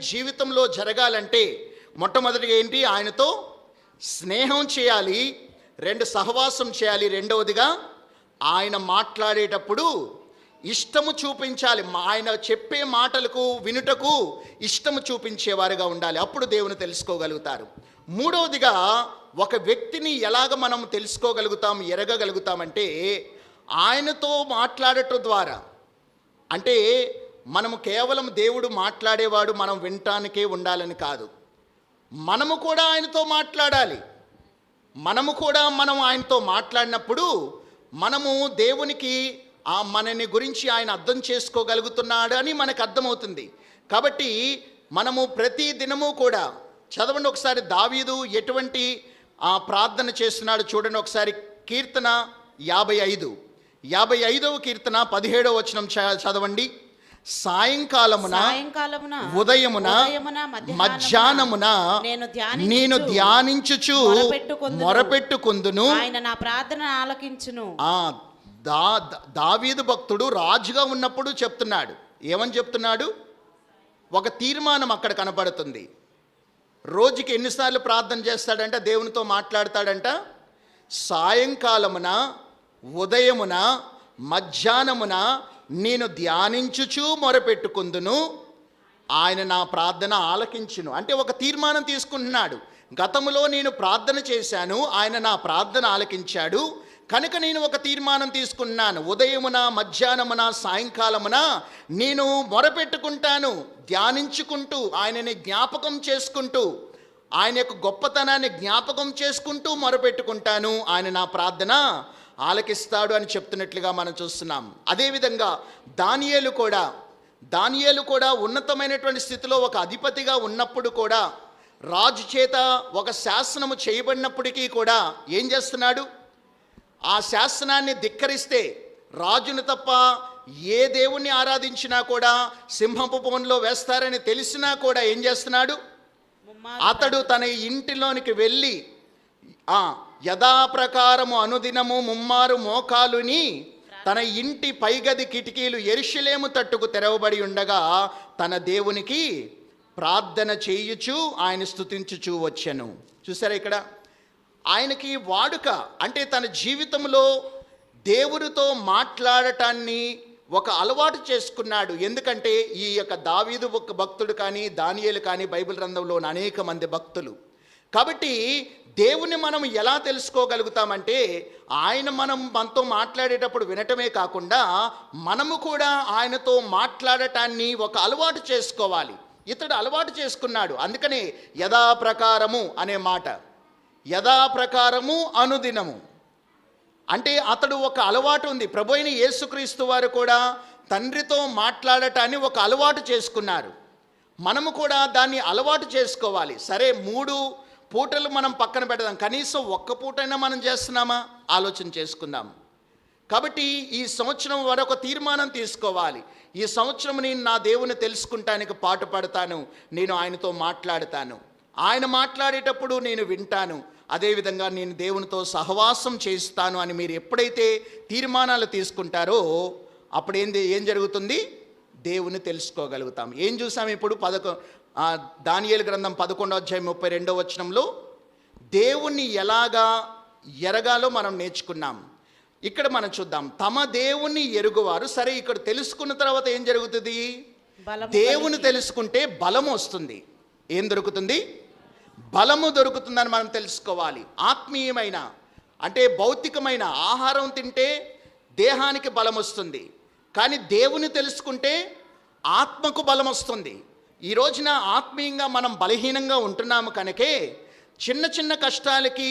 జీవితంలో జరగాలంటే మొట్టమొదటిగా ఏంటి? ఆయనతో స్నేహం చేయాలి, సహవాసం చేయాలి, రెండవదిగా ఆయన మాట్లాడేటప్పుడు ఇష్టము చూపించాలి. ఆయన చెప్పే మాటలకు వినుటకు ఇష్టము చూపించేవారుగా ఉండాలి. అప్పుడు దేవుని తెలుసుకోగలుగుతారు. మూడవదిగా ఒక వ్యక్తిని ఎలాగ మనం తెలుసుకోగలుగుతాం, ఎరగగలుగుతామంటే ఆయనతో మాట్లాడటం ద్వారా. అంటే మనము కేవలం దేవుడు మాట్లాడేవాడు మనం వినటానికే ఉండాలని కాదు, మనము కూడా ఆయనతో మాట్లాడాలి. మనం ఆయనతో మాట్లాడినప్పుడు మనము దేవునికి మనని గురించి ఆయన అర్థం చేసుకోగలుగుతున్నాడు అని మనకు అర్థమవుతుంది. కాబట్టి మనము ప్రతి దినము కూడా చదవండి ఒకసారి, దావీదు ఎటువంటి ప్రార్థన చేస్తున్నాడు చూడండి ఒకసారి. కీర్తన 55వ కీర్తన 17వ వచనం చదవండి. సాయంకాలమున ఉదయమున మధ్యాహ్నమున నేను ధ్యానించుచు మొరపెట్టుకొందును, ఆయన నా ప్రార్థన ఆలకించును. దావీదు భక్తుడు రాజుగా ఉన్నప్పుడు చెప్తున్నాడు. ఏమని చెప్తున్నాడు? ఒక తీర్మానం అక్కడ కనపడుతుంది. రోజుకి ఎన్నిసార్లు ప్రార్థన చేస్తాడంట, దేవునితో మాట్లాడతాడంట? సాయంకాలమున ఉదయమున మధ్యాహ్నమున నేను ధ్యానించుచు మొరపెట్టుకుందును, ఆయన నా ప్రార్థన ఆలకించును. అంటే ఒక తీర్మానం తీసుకుంటున్నాడు. గతములో నేను ప్రార్థన చేశాను, ఆయన నా ప్రార్థన ఆలకించాడు, కనుక నేను ఒక తీర్మానం తీసుకున్నాను. ఉదయమున మధ్యాహ్నమున సాయంకాలమున నేను మొరపెట్టుకుంటాను, ధ్యానించుకుంటూ ఆయనని జ్ఞాపకం చేసుకుంటూ, ఆయన యొక్క గొప్పతనాన్ని జ్ఞాపకం చేసుకుంటూ మొరపెట్టుకుంటాను, ఆయన నా ప్రార్థన ఆలకిస్తాడు అని చెప్తున్నట్లుగా మనం చూస్తున్నాం. అదేవిధంగా దానియేలు కూడా ఉన్నతమైనటువంటి స్థితిలో ఒక అధిపతిగా ఉన్నప్పుడు కూడా, రాజు చేత ఒక శాసనము చేయబడినప్పటికీ కూడా ఏం చేస్తున్నాడు? ఆ శాసనాన్ని ధిక్కరిస్తే రాజును తప్ప ఏ దేవుణ్ణి ఆరాధించినా కూడా సింహపు బోన్లో వేస్తారని తెలిసినా కూడా ఏం చేస్తున్నాడు? అతడు తన ఇంటిలోనికి వెళ్ళి యథాప్రకారము అనుదినము ముమ్మారు మోకాలుని తన ఇంటి పైగది కిటికీలు యెరూషలేము తట్టుకు తెరవబడి ఉండగా తన దేవునికి ప్రార్థన చేయుచు ఆయన స్తుతించుచూ వచ్చెను. చూసారా ఇక్కడ? ఆయనకి వాడుక అంటే తన జీవితంలో దేవునితో మాట్లాడటాన్ని ఒక అలవాటు చేసుకున్నాడు. ఎందుకంటే ఈ యొక్క దావీదు భక్తుడు కానీ, దానియేలు కానీ, బైబిల్ గ్రంథంలో అనేక మంది భక్తులు. కాబట్టి దేవుని మనం ఎలా తెలుసుకోగలుగుతామంటే మనతో మాట్లాడేటప్పుడు వినటమే కాకుండా మనము కూడా ఆయనతో మాట్లాడటాన్ని ఒక అలవాటు చేసుకోవాలి. ఇతడు అలవాటు చేసుకున్నాడు. అందుకనే యథాప్రకారము అనే మాట, యథాప్రకారము అనుదినము అంటే అతడు ఒక అలవాటు ఉంది. ప్రభువైన యేసుక్రీస్తు వారు కూడా తండ్రితో మాట్లాడటాన్ని ఒక అలవాటు చేసుకున్నారు. మనము కూడా దాన్ని అలవాటు చేసుకోవాలి. సరే, 3 పూటలు మనం పక్కన పెడదాం, కనీసం ఒక్క పూటైనా మనం చేస్తున్నామా? ఆలోచన చేసుకుందాం. కాబట్టి ఈ సంవత్సరం వరకు తీర్మానం తీసుకోవాలి. ఈ సంవత్సరం నేను నా దేవుని తెలుసుకుంటానికి పాటుపడతాను, నేను ఆయనతో మాట్లాడతాను, ఆయన మాట్లాడేటప్పుడు నేను వింటాను, అదేవిధంగా నేను దేవునితో సహవాసం చేస్తాను అని మీరు ఎప్పుడైతే తీర్మానాలు తీసుకుంటారో అప్పుడు ఏం జరుగుతుంది? దేవుని తెలుసుకోగలుగుతాం. ఏం చూసాం ఇప్పుడు? దానియేలు గ్రంథం 11వ అధ్యాయం 32వ వచనంలో దేవుణ్ణి ఎలాగా ఎరగాలో మనం నేర్చుకున్నాం. ఇక్కడ మనం చూద్దాం, తమ దేవుణ్ణి ఎరుగువారు. సరే, ఇక్కడ తెలుసుకున్న తర్వాత ఏం జరుగుతుంది? దేవుని తెలుసుకుంటే బలం వస్తుంది. ఏం దొరుకుతుంది? బలము దొరుకుతుందని మనం తెలుసుకోవాలి. ఆత్మీయమైన అంటే భౌతికమైన ఆహారం తింటే దేహానికి బలం వస్తుంది, కానీ దేవుని తెలుసుకుంటే ఆత్మకు బలం వస్తుంది. ఈ రోజున ఆత్మీయంగా మనం బలహీనంగా ఉంటున్నాము కనుకే చిన్న చిన్న కష్టాలకి,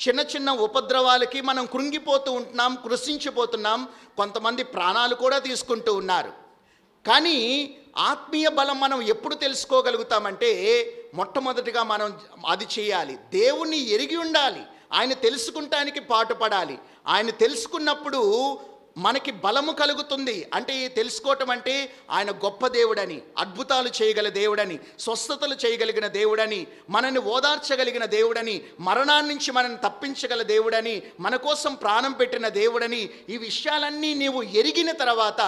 చిన్న చిన్న ఉపద్రవాలకి మనం కృంగిపోతూ ఉంటున్నాం, కృషించిపోతున్నాం. కొంతమంది ప్రాణాలు కూడా తీసుకుంటూ ఉన్నారు. కానీ ఆత్మీయ బలం మనం ఎప్పుడు తెలుసుకోగలుగుతామంటే మొట్టమొదటిగా మనం అది చేయాలి, దేవుణ్ణి ఎరిగి ఉండాలి, ఆయన తెలుసుకుంటానికి పాటుపడాలి. ఆయన తెలుసుకున్నప్పుడు మనకి బలము కలుగుతుంది. అంటే తెలుసుకోవటం అంటే ఆయన గొప్ప దేవుడని, అద్భుతాలు చేయగల దేవుడని, స్వస్థతలు చేయగలిగిన దేవుడని, మనల్ని ఓదార్చగలిగిన దేవుడని, మరణాన్ని నుంచి మనల్ని తప్పించగల దేవుడని, మన కోసం ప్రాణం పెట్టిన దేవుడని, ఈ విషయాలన్నీ నీవు ఎరిగిన తర్వాత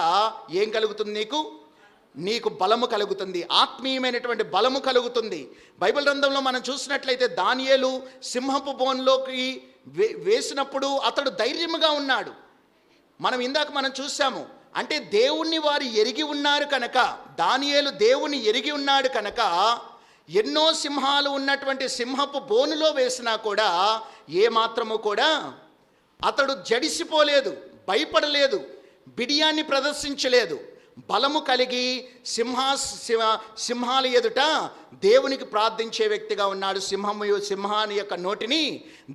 ఏం కలుగుతుంది? నీకు నీకు బలము కలుగుతుంది, ఆత్మీయమైనటువంటి బలము కలుగుతుంది. బైబిల్ గ్రంథంలో మనం చూసినట్లయితే దానియేలు సింహపు బోన్లోకి వేసినప్పుడు అతడు ధైర్యముగా ఉన్నాడు. మనం చూసాము, అంటే దేవుణ్ణి వారు ఎరిగి ఉన్నారు కనుక, దానియేలు దేవుని ఎరిగి ఉన్నాడు కనుక ఎన్నో సింహాలు ఉన్నటువంటి సింహపు బోనులో వేసినా కూడా ఏమాత్రము కూడా అతడు జడిసిపోలేదు, భయపడలేదు, బిడియాన్ని ప్రదర్శించలేదు. బలము కలిగి సింహాల ఎదుట దేవునికి ప్రార్థించే వ్యక్తిగా ఉన్నాడు. సింహాని యొక్క నోటిని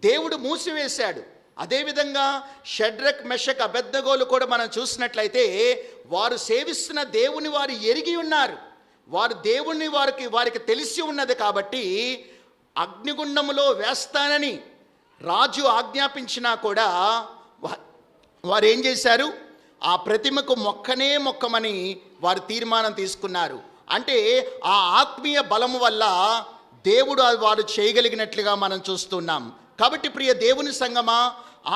దేవుడు మూసివేశాడు. అదేవిధంగా షడ్రక్, మెషక్, అబెద్నెగోలు కూడా మనం చూసినట్లయితే వారు సేవిస్తున్న దేవుని వారు ఎరిగి ఉన్నారు. వారు దేవుణ్ణి వారికి తెలిసి ఉన్నది కాబట్టి అగ్నిగుండములో వేస్తానని రాజు ఆజ్ఞాపించినా కూడా వారు ఏం చేశారు? ఆ ప్రతిమకు మొక్కమని వారు తీర్మానం తీసుకున్నారు. అంటే ఆ ఆత్మీయ బలము వల్ల దేవుడు వారు చేయగలిగినట్లుగా మనం చూస్తున్నాం. కాబట్టి ప్రియ దేవుని సంగమా,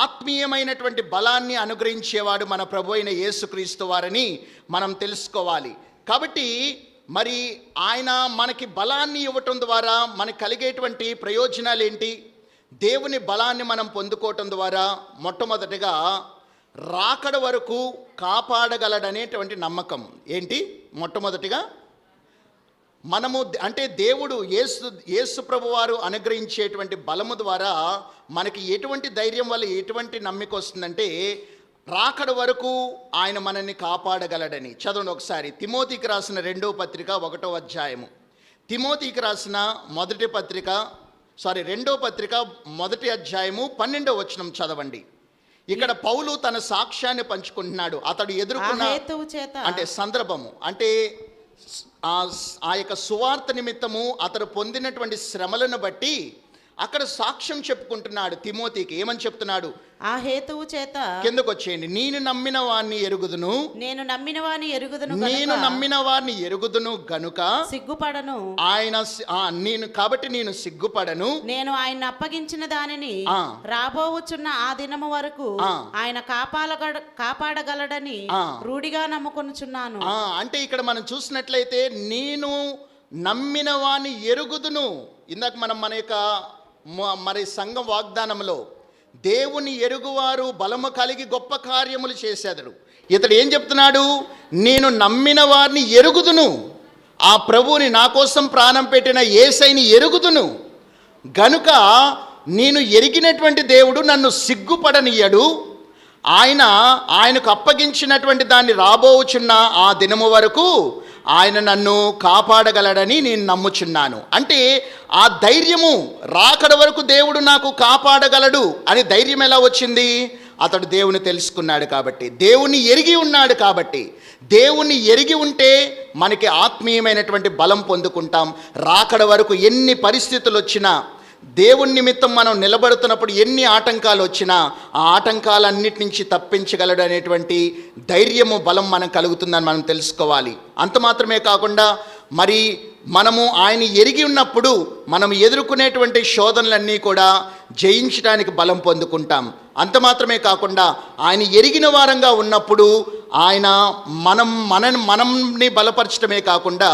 ఆత్మీయమైనటువంటి బలాన్ని అనుగ్రహించేవాడు మన ప్రభు అయిన యేసుక్రీస్తు వారని మనం తెలుసుకోవాలి. కాబట్టి మరి ఆయన మనకి బలాన్ని ఇవ్వటం ద్వారా మనకు కలిగేటువంటి ప్రయోజనాలు ఏంటి? దేవుని బలాన్ని మనం పొందుకోవటం ద్వారా మొట్టమొదటిగా రాకడ వరకు కాపాడగలడనేటువంటి నమ్మకం. ఏంటి? మొట్టమొదటిగా మనము అంటే దేవుడు యేసు ప్రభు వారు అనుగ్రహించేటువంటి బలము ద్వారా మనకి ఎటువంటి ధైర్యం వల్ల ఎటువంటి నమ్మిక వస్తుందంటే రాకడ వరకు ఆయన మనల్ని కాపాడగలడని. చదవండి ఒకసారి తిమోతికి రాసిన 2వ పత్రిక 1వ అధ్యాయము. తిమోతికి రాసిన 2వ పత్రిక 1వ అధ్యాయము 12వ వచనం చదవండి. ఇక్కడ పౌలు తన సాక్ష్యాన్ని పంచుకుంటున్నాడు. అతడు ఎదుర్కొన్న అంటే సందర్భము, అంటే ఆ యొక్క సువార్త నిమిత్తము అతడు పొందినటువంటి శ్రమలను బట్టి అక్కడ సాక్ష్యం చెప్పుకుంటున్నాడు. తిమోతికి ఏమని చెప్తున్నాడు? ఆ హేతువు చేత కిందకు వచ్చేయండి. నేను నమ్మిన వారిని ఎరుగుదును గనుక సిగ్గుపడను. నేను సిగ్గుపడను. నేను ఆయన అప్పగించిన దానిని రాబోవుచున్న ఆ దినము వరకు ఆయన కాపాడగలడని రూఢిగా నమ్ముకొనుచున్నాను. అంటే ఇక్కడ మనం చూసినట్లయితే నేను నమ్మిన వారిని ఎరుగుదును. ఇందాక మనం మన సంఘం వాగ్దానంలో దేవుని ఎరుగువారు బలము కలిగి గొప్ప కార్యములు చేసేదరు. ఇతడు ఏం చెప్తున్నాడు? నేను నమ్మిన వారిని ఎరుగుదును. ఆ ప్రభువుని, నా కోసం ప్రాణం పెట్టిన యేసయ్యని ఎరుగుదును గనుక నేను ఎరిగినటువంటి దేవుడు నన్ను సిగ్గుపడనియ్యడు. ఆయనకు అప్పగించినటువంటి దాన్ని రాబోచున్న ఆ దినము వరకు ఆయన నన్ను కాపాడగలడని నేను నమ్ముచున్నాను. అంటే ఆ ధైర్యము, రాకడ వరకు దేవుడు నాకు కాపాడగలడు అని ధైర్యం ఎలా వచ్చింది? అతడు దేవుని తెలుసుకున్నాడు కాబట్టి, దేవుని ఎరిగి ఉన్నాడు కాబట్టి. దేవుని ఎరిగి ఉంటే మనకి ఆత్మీయమైనటువంటి బలం పొందుకుంటాం. రాకడ వరకు ఎన్ని పరిస్థితులు వచ్చినా, దేవుని నిమిత్తం మనం నిలబడుతున్నప్పుడు ఎన్ని ఆటంకాలు వచ్చినా ఆ ఆటంకాలన్నిటి నుంచి తప్పించగలడు అనేటువంటి ధైర్యము, బలం మనం కలుగుతుందని మనం తెలుసుకోవాలి. అంత మాత్రమే కాకుండా మరి మనము ఆయన ఎరిగి ఉన్నప్పుడు మనం ఎదుర్కొనేటువంటి శోధనలన్నీ కూడా జయించడానికి బలం పొందుకుంటాం. అంత మాత్రమే కాకుండా ఆయన ఎరిగిన వారంగా ఉన్నప్పుడు ఆయన మనల్ని బలపరచడమే కాకుండా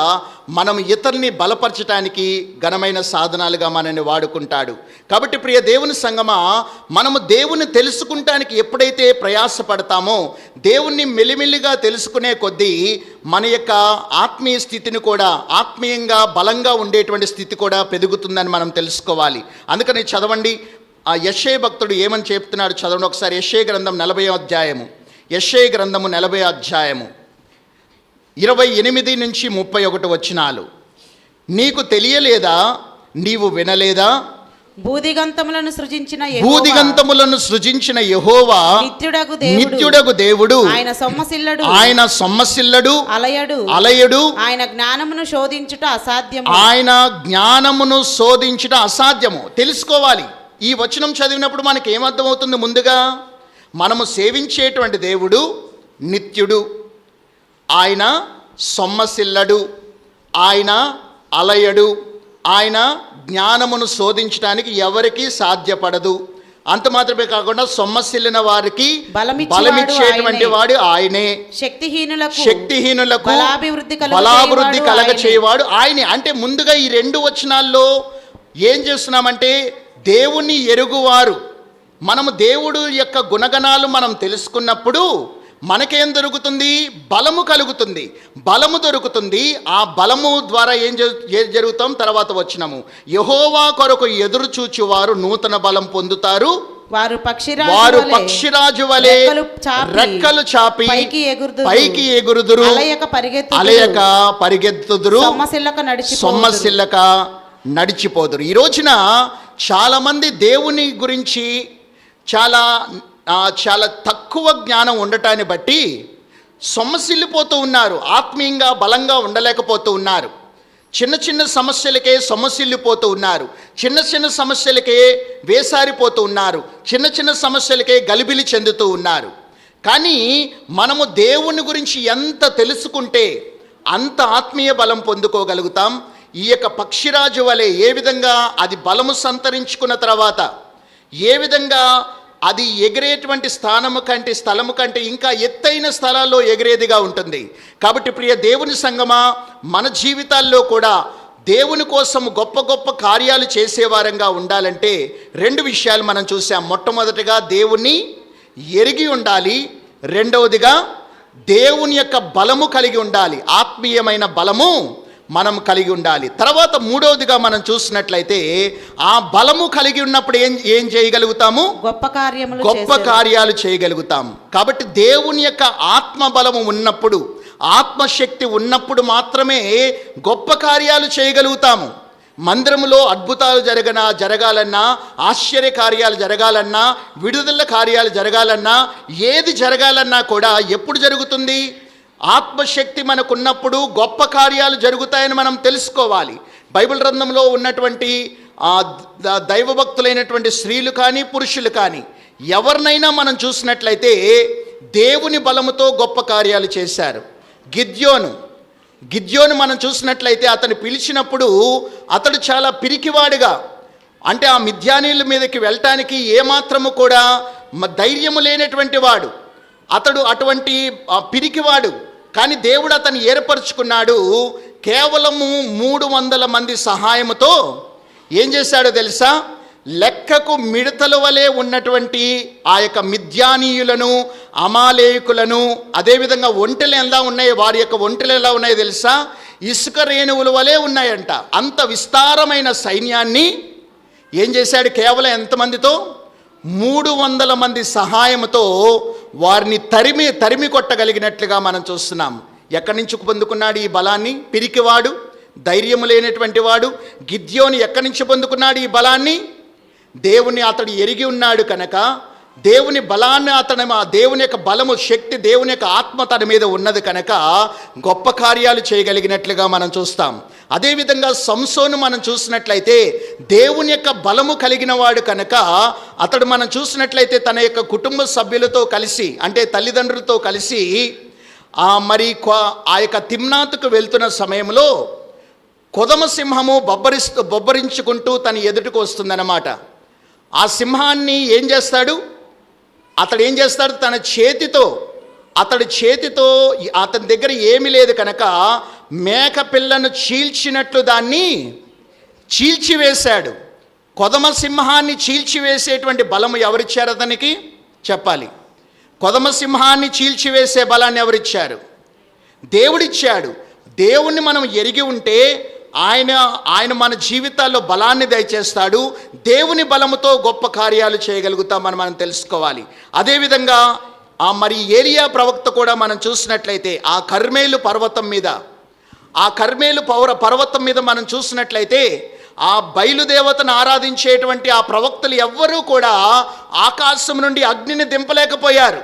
మనం ఇతరుల్ని బలపరచడానికి ఘనమైన సాధనాలుగా మనల్ని వాడుకుంటాడు. కాబట్టి ప్రియ దేవుని సంగమా, మనము దేవుని తెలుసుకుంటానికి ఎప్పుడైతే ప్రయాసపడతామో, దేవుణ్ణి మెల్లిమెల్లిగా తెలుసుకునే కొద్దీ మన యొక్క ఆత్మీయ స్థితిని కూడా, ఆత్మీయంగా బలంగా ఉండేటువంటి స్థితి కూడా పెరుగుతుందని మనం తెలుసుకోవాలి. అందుకని చదవండి, ఆ యెషయా భక్తుడు ఏమని చెప్తున్నాడు చదవండి ఒకసారి. యెషయా గ్రంథం 40వ అధ్యాయము. యెషయా గ్రంథము 40వ అధ్యాయము 28 నుంచి 31 వచనాలు. నీకు తెలియలేదా? నీవు వినలేదా? భూదిగంతములను సృజించిన యెహోవా నిత్యుడగు దేవుడు, ఆయన సొమ్మసిల్లడు, అలయడు. ఆయన జ్ఞానమును శోధించుట అసాధ్యము. తెలుసుకోవాలి. ఈ వచనం చదివినప్పుడు మనకి ఏమర్థమవుతుంది? ముందుగా మనము సేవించేటువంటి దేవుడు నిత్యుడు, ఆయన సొమ్మసిల్లడు, ఆయన అలయడు, ఆయన జ్ఞానమును శోధించడానికి ఎవరికీ సాధ్యపడదు. అంత మాత్రమే కాకుండా సొమ్మసిల్లిన వారికి బలమిచ్చేవాడు బలమిచ్చేటువంటి వాడు ఆయనే, శక్తిహీనులకు బలాభివృద్ధి కలగ చేయవాడు ఆయనే. అంటే ముందుగా ఈ 2 వచనాల్లో ఏం చేస్తున్నామంటే దేవుని ఎరుగువారు, మనము దేవుడు యొక్క గుణగణాలు మనం తెలుసుకున్నప్పుడు మనకేం దొరుకుతుంది? బలము కలుగుతుంది, బలము దొరుకుతుంది. ఆ బలము ద్వారా ఏం జరుగుతాం? తర్వాత వచనము, యెహోవా కొరకు ఎదురు చూచువారు నూతన బలం పొందుతారు, వారు పక్షిరాజు వలె రెక్కలు చాపి పైకి ఎగురుదురు, అలయక పరిగెత్తుదురు, సొమ్మసిల్లక నడిచిపోదురు. ఈ రోజున చాలా మంది దేవుని గురించి చాలా తక్కువ జ్ఞానం ఉండటాన్ని బట్టి సొమ్మసిల్లిపోతూ ఉన్నారు, ఆత్మీయంగా బలంగా ఉండలేకపోతూ ఉన్నారు. చిన్న చిన్న సమస్యలకే సొమ్మసిల్లిపోతూ ఉన్నారు, చిన్న చిన్న సమస్యలకే వేసారిపోతూ ఉన్నారు, చిన్న చిన్న సమస్యలకే గలిబిలి చెందుతూ ఉన్నారు. కానీ మనము దేవుని గురించి ఎంత తెలుసుకుంటే అంత ఆత్మీయ బలం పొందుకోగలుగుతాం. ఈ యొక్క పక్షిరాజు వలె ఏ విధంగా అది బలము సంతరించుకున్న తర్వాత ఏ విధంగా అది ఎగిరేటువంటి స్థలము కంటే ఇంకా ఎత్తైన స్థలాల్లో ఎగిరేదిగా ఉంటుంది. కాబట్టి ప్రియ దేవుని సంగమా, మన జీవితాల్లో కూడా దేవుని కోసం గొప్ప గొప్ప కార్యాలు చేసేవారంగా ఉండాలంటే 2 విషయాలు మనం చూసాం. మొట్టమొదటిగా దేవుణ్ణి ఎరిగి ఉండాలి, రెండవదిగా దేవుని యొక్క బలము కలిగి ఉండాలి, ఆత్మీయమైన బలము మనం కలిగి ఉండాలి. తర్వాత మూడవదిగా మనం చూసినట్లయితే ఆ బలము కలిగి ఉన్నప్పుడు ఏం చేయగలుగుతాము? గొప్ప కార్యాలు చేయగలుగుతాం. కాబట్టి దేవుని యొక్క ఆత్మ బలము ఉన్నప్పుడు, ఆత్మశక్తి ఉన్నప్పుడు మాత్రమే గొప్ప కార్యాలు చేయగలుగుతాము. మందిరములో అద్భుతాలు జరగాలన్నా, ఆశ్చర్య కార్యాలు జరగాలన్నా, విడుదల కార్యాలు జరగాలన్నా, ఏది జరగాలన్నా కూడా ఎప్పుడు జరుగుతుంది? ఆత్మశక్తి మనకున్నప్పుడు గొప్ప కార్యాలు జరుగుతాయని మనం తెలుసుకోవాలి. బైబిల్ గ్రంథంలో ఉన్నటువంటి దైవభక్తులైనటువంటి స్త్రీలు కానీ పురుషులు కానీ ఎవరినైనా మనం చూసినట్లయితే దేవుని బలముతో గొప్ప కార్యాలు చేశారు. గిద్యోను మనం చూసినట్లయితే అతను పిలిచినప్పుడు అతడు చాలా పిరికివాడుగా, అంటే ఆ మిద్యానీయుల మీదకి వెళ్ళటానికి ఏమాత్రము కూడా ధైర్యము లేనటువంటి వాడు, అతడు అటువంటి పిరికివాడు. కానీ దేవుడు అతన్ని ఏర్పరచుకున్నాడు. కేవలము 300 మంది సహాయముతో ఏం చేశాడో తెలుసా? లెక్కకు మిడతల వలె ఉన్నటువంటి ఆ యొక్క మిద్యానీయులను, అమాలేకులను, అదేవిధంగా ఒంటెలు ఎలా ఉన్నాయి, వారి యొక్క ఒంటెలు ఎలా ఉన్నాయో తెలుసా? ఇసుక రేణువుల వలె ఉన్నాయంట. అంత విస్తారమైన సైన్యాన్ని ఏం చేశాడు? కేవలం ఎంతమందితో? 300 మంది సహాయంతో వారిని తరిమి కొట్టగలిగినట్లుగా మనం చూస్తున్నాం. ఎక్కడి నుంచి పొందుకున్నాడు ఈ బలాన్ని? పిరికివాడు, ధైర్యము లేనటువంటి వాడు గిద్యోను ఎక్కడి నుంచి పొందుకున్నాడు ఈ బలాన్ని? దేవుని అతడు ఎరిగి ఉన్నాడు కనుక దేవుని బలాన్ని దేవుని యొక్క బలము, శక్తి, దేవుని యొక్క ఆత్మ తన మీద ఉన్నది కనుక గొప్ప కార్యాలు చేయగలిగినట్లుగా మనం చూస్తాం. అదేవిధంగా సంసోను మనం చూసినట్లయితే దేవుని యొక్క బలము కలిగిన వాడు కనుక అతడు మనం చూసినట్లయితే తన యొక్క కుటుంబ సభ్యులతో కలిసి, అంటే తల్లిదండ్రులతో కలిసి ఆ యొక్క తిమ్నాతుకు వెళ్తున్న సమయంలో కొదమ సింహము బొబ్బరించుకుంటూ తన ఎదుటికి వస్తుందన్నమాట. ఆ సింహాన్ని ఏం చేస్తాడు? తన చేతితో అతని దగ్గర ఏమీ లేదు కనుక మేక పిల్లను చీల్చినట్లు దాన్ని చీల్చివేశాడు. కొదమ సింహాన్ని చీల్చివేసేటువంటి బలము ఎవరిచ్చారు అతనికి? చెప్పాలి. కొదమ సింహాన్ని చీల్చివేసే బలాన్ని ఎవరిచ్చారు? దేవుడిచ్చాడు. దేవుణ్ణి మనం ఎరిగి ఉంటే ఆయన మన జీవితాల్లో బలాన్ని దయచేస్తాడు. దేవుని బలముతో గొప్ప కార్యాలు చేయగలుగుతామని మనం తెలుసుకోవాలి. అదేవిధంగా ఏలియా ప్రవక్త కూడా మనం చూసినట్లయితే ఆ కర్మేలు పర్వతం మీద మనం చూసినట్లయితే ఆ బయలుదేవతను ఆరాధించేటువంటి ఆ ప్రవక్తలు ఎవ్వరూ కూడా ఆకాశం నుండి అగ్నిని దింపలేకపోయారు.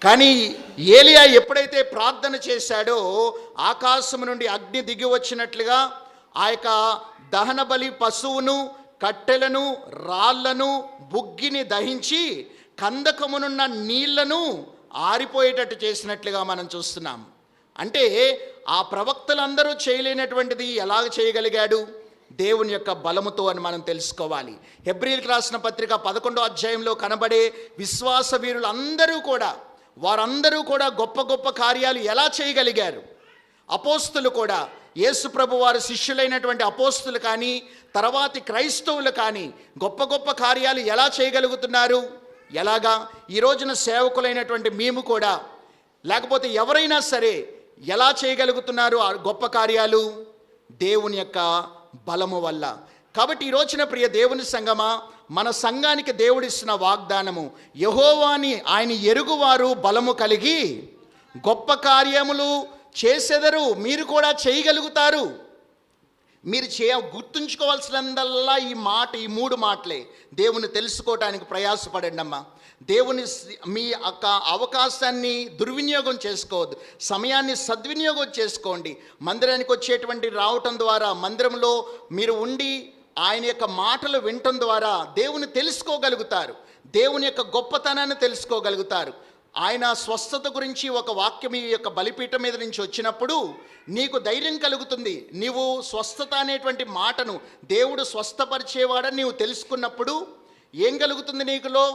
కానీ ఏలియా ఎప్పుడైతే ప్రార్థన చేశాడో ఆకాశం నుండి అగ్ని దిగి వచ్చినట్లుగా ఆ యొక్క దహన బలి పశువును, కట్టెలను, రాళ్లను, బుగ్గిని దహించి కందకమునున్న నీళ్లను ఆరిపోయేటట్టు చేసినట్లుగా మనం చూస్తున్నాం. అంటే ఆ ప్రవక్తలందరూ చేయలేనటువంటిది ఎలాగ చేయగలిగాడు? దేవుని యొక్క బలముతో అని మనం తెలుసుకోవాలి. హెబ్రీయులకు రాసిన పత్రిక 11వ అధ్యాయంలో కనబడే విశ్వాస వీరులందరూ కూడా, వారందరూ కూడా గొప్ప గొప్ప కార్యాలు ఎలా చేయగలిగారు? అపోస్తులు కూడా, యేసు ప్రభు వారి శిష్యులైనటువంటి అపోస్తులు కానీ, తర్వాతి క్రైస్తవులు కానీ గొప్ప గొప్ప కార్యాలు ఎలా చేయగలుగుతున్నారు? ఎలాగా? ఈ రోజున సేవకులైనటువంటి మేము కూడా, లేకపోతే ఎవరైనా సరే ఎలా చేయగలుగుతున్నారు ఆ గొప్ప కార్యాలు? దేవుని యొక్క బలము వల్ల. కాబట్టి ఈ రోజున ప్రియ దేవుని సంగమా, మన సంఘానికి దేవుడిస్తున్న వాగ్దానము, యెహోవాని ఆయన ఎరుగువారు బలము కలిగి గొప్ప కార్యములు చేసెదరు. మీరు కూడా చేయగలుగుతారు. మీరు గుర్తుంచుకోవాల్సినందల్లా ఈ 3 మాటలే. దేవుని తెలుసుకోవటానికి ప్రయాసపడండి అమ్మా. దేవుని మీ యొక్క అవకాశాన్ని దుర్వినియోగం చేసుకోవద్దు, సమయాన్ని సద్వినియోగం చేసుకోండి. మందిరానికి వచ్చేటువంటి రావటం ద్వారా, మందిరంలో మీరు ఉండి ఆయన యొక్క మాటలు వినటం ద్వారా దేవుని తెలుసుకోగలుగుతారు, దేవుని యొక్క గొప్పతనాన్ని తెలుసుకోగలుగుతారు. ఆయన స్వస్థత గురించి ఒక వాక్యం ఈ యొక్క బలిపీఠం మీద నుంచి వచ్చినప్పుడు నీకు ధైర్యం కలుగుతుంది. నీవు స్వస్థత అనేటువంటి మాటను, దేవుడు స్వస్థపరిచేవాడని నీవు తెలుసుకున్నప్పుడు ఏం కలుగుతుంది నీకులో?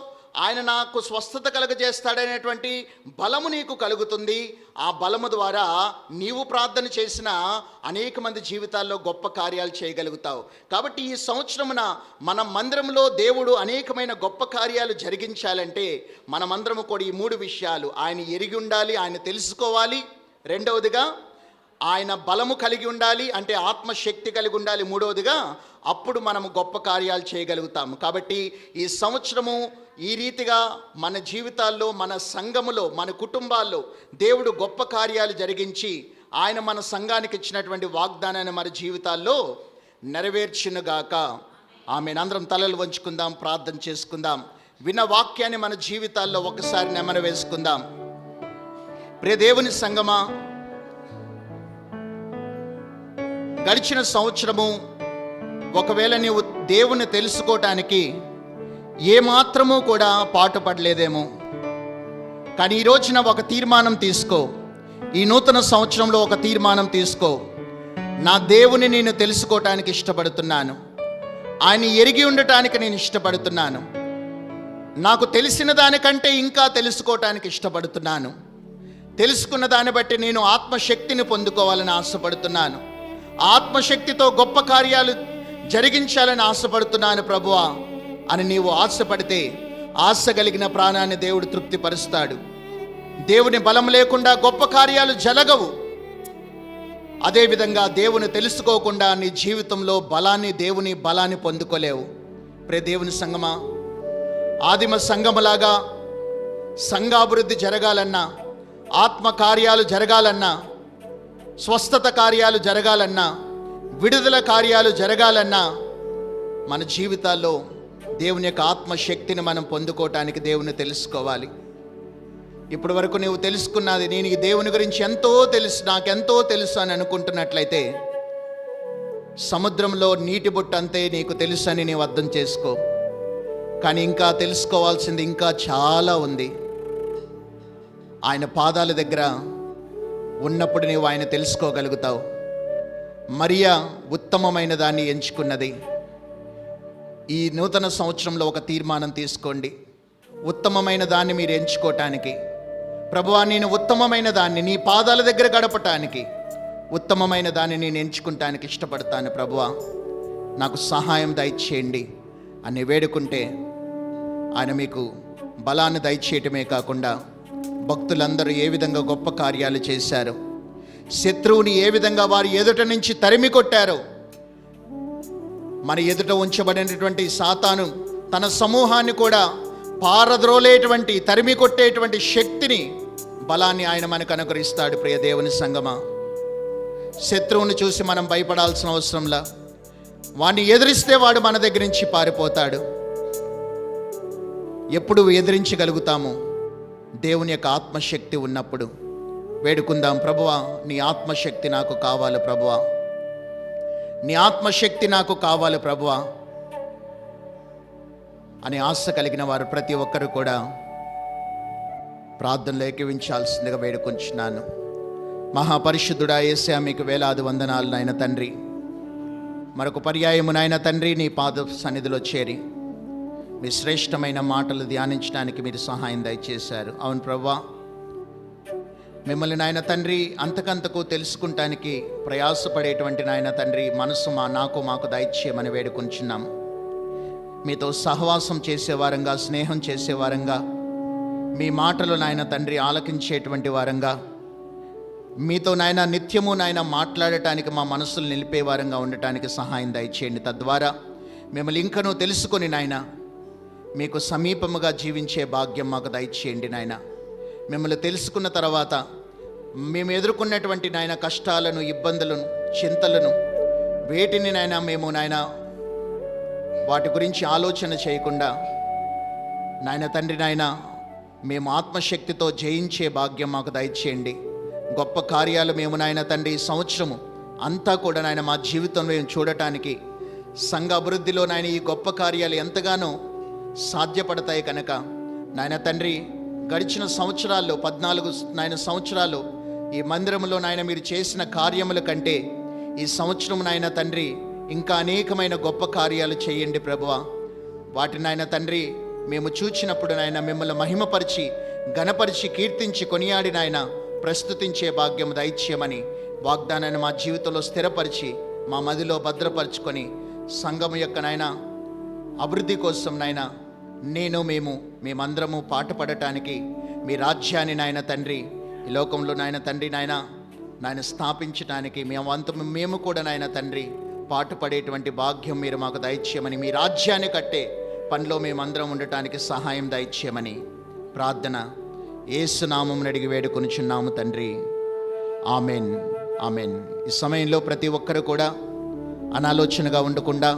ఆయన నాకు స్వస్థత కలుగజేస్తాడనేటువంటి బలము నీకు కలుగుతుంది. ఆ బలము ద్వారా నీవు ప్రార్థన చేసిన అనేక మంది జీవితాల్లో గొప్ప కార్యాలు చేయగలుగుతావు. కాబట్టి ఈ సంవత్సరమున మన మందిరంలో దేవుడు అనేకమైన గొప్ప కార్యాలు జరిగించాలంటే మనమందరము కూడా ఈ 3 విషయాలు: ఆయన ఎరిగి ఉండాలి, ఆయన తెలుసుకోవాలి, రెండవదిగా ఆయన బలము కలిగి ఉండాలి, అంటే ఆత్మశక్తి కలిగి ఉండాలి, మూడవదిగా అప్పుడు మనము గొప్ప కార్యాలు చేయగలుగుతాము. కాబట్టి ఈ సంవత్సరము ఈ రీతిగా మన జీవితాల్లో, మన సంఘములో, మన కుటుంబాల్లో దేవుడు గొప్ప కార్యాలు జరిగించి ఆయన మన సంఘానికి ఇచ్చినటువంటి వాగ్దానాన్ని మన జీవితాల్లో నెరవేర్చునుగాక. ఆమేన్. అందరం తలలు వంచుకుందాం, ప్రార్థన చేసుకుందాం. విన్న వాక్యాన్ని మన జీవితాల్లో ఒకసారి నెమరు వేసుకుందాం. ప్రియ దేవుని సంగమా, గడిచిన సంవత్సరము ఒకవేళ నీవు దేవుని తెలుసుకోవటానికి ఏమాత్రమూ కూడా పాటుపడలేదేమో, కానీ ఈ రోజున ఒక తీర్మానం తీసుకో. ఈ నూతన సంవత్సరంలో ఒక తీర్మానం తీసుకో. నా దేవుని నేను తెలుసుకోవటానికి ఇష్టపడుతున్నాను, ఆయన ఎరిగి ఉండటానికి నేను ఇష్టపడుతున్నాను, నాకు తెలిసిన దానికంటే ఇంకా తెలుసుకోవటానికి ఇష్టపడుతున్నాను, తెలుసుకున్న దాన్ని బట్టి నేను ఆత్మశక్తిని పొందుకోవాలని ఆశపడుతున్నాను, ఆత్మశక్తితో గొప్ప కార్యాలు జరిగించాలని ఆశపడుతున్నాను ప్రభువా అని నీవు ఆశపడితే, ఆశ కలిగిన ప్రాణాన్ని దేవుడు తృప్తిపరుస్తాడు. దేవుని బలం లేకుండా గొప్ప కార్యాలు జరగవు. అదేవిధంగా దేవుని తెలుసుకోకుండా నీ జీవితంలో దేవుని బలాన్ని పొందుకోలేవు. ప్రియ దేవుని సంగమా, ఆదిమ సంఘములాగా సంఘాభివృద్ధి జరగాలన్నా, ఆత్మ కార్యాలు జరగాలన్నా, స్వస్థత కార్యాలు జరగాలన్నా, విడుదల కార్యాలు జరగాలన్నా మన జీవితాల్లో దేవుని యొక్క ఆత్మశక్తిని మనం పొందుకోవటానికి దేవుని తెలుసుకోవాలి. ఇప్పటి వరకు నీవు తెలుసుకున్నది, నేను ఈ దేవుని గురించి ఎంతో తెలుసు, నాకెంతో తెలుసు అని అనుకుంటున్నట్లయితే సముద్రంలో నీటి బొట్టంతే నీకు తెలుసు అని నీవు అర్థం చేసుకో. కానీ ఇంకా తెలుసుకోవాల్సింది ఇంకా చాలా ఉంది. ఆయన పాదాల దగ్గర ఉన్నప్పుడు నీవు ఆయన తెలుసుకోగలుగుతావు. మరియా ఉత్తమమైన దాన్ని ఎంచుకున్నది. ఈ నూతన సంవత్సరంలో ఒక తీర్మానం తీసుకోండి, ఉత్తమమైన దాన్ని మీరు ఎంచుకోవటానికి. ప్రభువా, నేను ఉత్తమమైన దాన్ని నీ పాదాల దగ్గర గడపటానికి, ఉత్తమమైన దాన్ని నేను ఎంచుకుంటానికి ఇష్టపడతాను ప్రభువా, నాకు సహాయం దయచేయండి అని వేడుకుంటే ఆయన మీకు బలాన్ని దయచేయటమే కాకుండా భక్తులందరూ ఏ విధంగా గొప్ప కార్యాలు చేశారు, శత్రువుని ఏ విధంగా వారి ఎదుట నుంచి తరిమి కొట్టారో, మన ఎదుట ఉంచబడినటువంటి సాతాను తన సమూహాన్ని కూడా పారద్రోలేటువంటి, తరిమి కొట్టేటువంటి శక్తిని, బలాన్ని ఆయన మనకు అనుగ్రహిస్తాడు. ప్రియ దేవుని సంగమా, శత్రువుని చూసి మనం భయపడాల్సిన అవసరంలా, వాడిని ఎదిరిస్తే వాడు మన దగ్గర నుంచి పారిపోతాడు. ఎప్పుడు ఎదిరించగలుగుతాము? దేవుని యొక్క ఆత్మశక్తి ఉన్నప్పుడు. వేడుకుందాం, ప్రభువా నీ ఆత్మశక్తి నాకు కావాలి ప్రభువా, నీ ఆత్మశక్తి నాకు కావాలి ప్రభువా అని ఆశ కలిగిన వారు ప్రతి ఒక్కరు కూడా ప్రార్థనలో ఏకీవించాల్సిందిగా వేడుకొంచున్నాను. మహాపరిశుద్ధుడా యేసయ్యా, మీకు వేలాది వందనాలు నాయన తండ్రి. మరొక పర్యాయము నాయన తండ్రి నీ పాద సన్నిధిలో చేరి మీ శ్రేష్టమైన మాటలు ధ్యానించడానికి మీరు సహాయం దయచేశారు. అవును ప్రభువా, మిమ్మల్ని నాయన తండ్రి అంతకంతకు తెలుసుకుంటానికి ప్రయాసపడేటువంటి నాయన తండ్రి మనసు మాకు దయచేయమని వేడుకొంచున్నాం. మీతో సహవాసం చేసేవారంగా, స్నేహం చేసేవారంగా, మీ మాటలు నాయన తండ్రి ఆలకించేటువంటి వారంగా, మీతో నాయన నిత్యము నాయన మాట్లాడటానికి మా మనసులు నిలిపే వారంగా ఉండటానికి సహాయం దయచేయండి. తద్వారా మిమ్మల్ని ఇంకనూ తెలుసుకొని నాయన మీకు సమీపముగా జీవించే భాగ్యం మాకు దయచేయండి నాయన. మిమ్మల్ని తెలుసుకున్న తర్వాత మేము ఎదుర్కొన్నటువంటి నాయన కష్టాలను, ఇబ్బందులను, చింతలను, వేటిని నాయన మేము నాయన వాటి గురించి ఆలోచన చేయకుండా నాయన తండ్రి నాయన మేము ఆత్మశక్తితో జయించే భాగ్యం మాకు దయచేయండి. గొప్ప కార్యాలు మేము నాయన తండ్రి ఈ సంవత్సరము అంతా కూడా నాయన మా జీవితంలో మేము చూడటానికి, సంఘ అభివృద్ధిలో నాయన ఈ గొప్ప కార్యాలు ఎంతగానో సాధ్యపడతాయి కనుక నాయన తండ్రి గడిచిన సంవత్సరాల్లో 14 నాయన సంవత్సరాలు ఈ మందిరంలో నాయన మీరు చేసిన కార్యముల కంటే ఈ సంవత్సరం నాయన తండ్రి ఇంకా అనేకమైన గొప్ప కార్యాలు చేయండి ప్రభువా. వాటి నాయన తండ్రి మేము చూచినప్పుడు నాయన మిమ్మల్ని మహిమపరిచి, ఘనపరిచి, కీర్తించి, కొనియాడి నాయన ప్రస్తుతించే భాగ్యం దయచేయమని వాగ్దానాన్ని మా జీవితంలో స్థిరపరిచి మా మదిలో భద్రపరుచుకొని సంఘం యొక్క నాయన అభివృద్ధి కోసం నాయన మేమందరము పాటుపడటానికి మీ రాజ్యాన్ని నాయన తండ్రి ఈ లోకంలో నాయన తండ్రి నాయన స్థాపించడానికి మేము కూడా నాయన తండ్రి పాటుపడేటువంటి భాగ్యం మీరు మాకు దయచేయమని, మీ రాజ్యాన్ని కట్టే పనిలో మేమందరం ఉండటానికి సహాయం దయచేయమని ప్రార్థన యేసు నామమున అడిగి వేడుకొనుచున్నాము తండ్రి. Amen, amen. ఈ సమయంలో ప్రతి ఒక్కరు కూడా అనాలోచనగా ఉండకుండా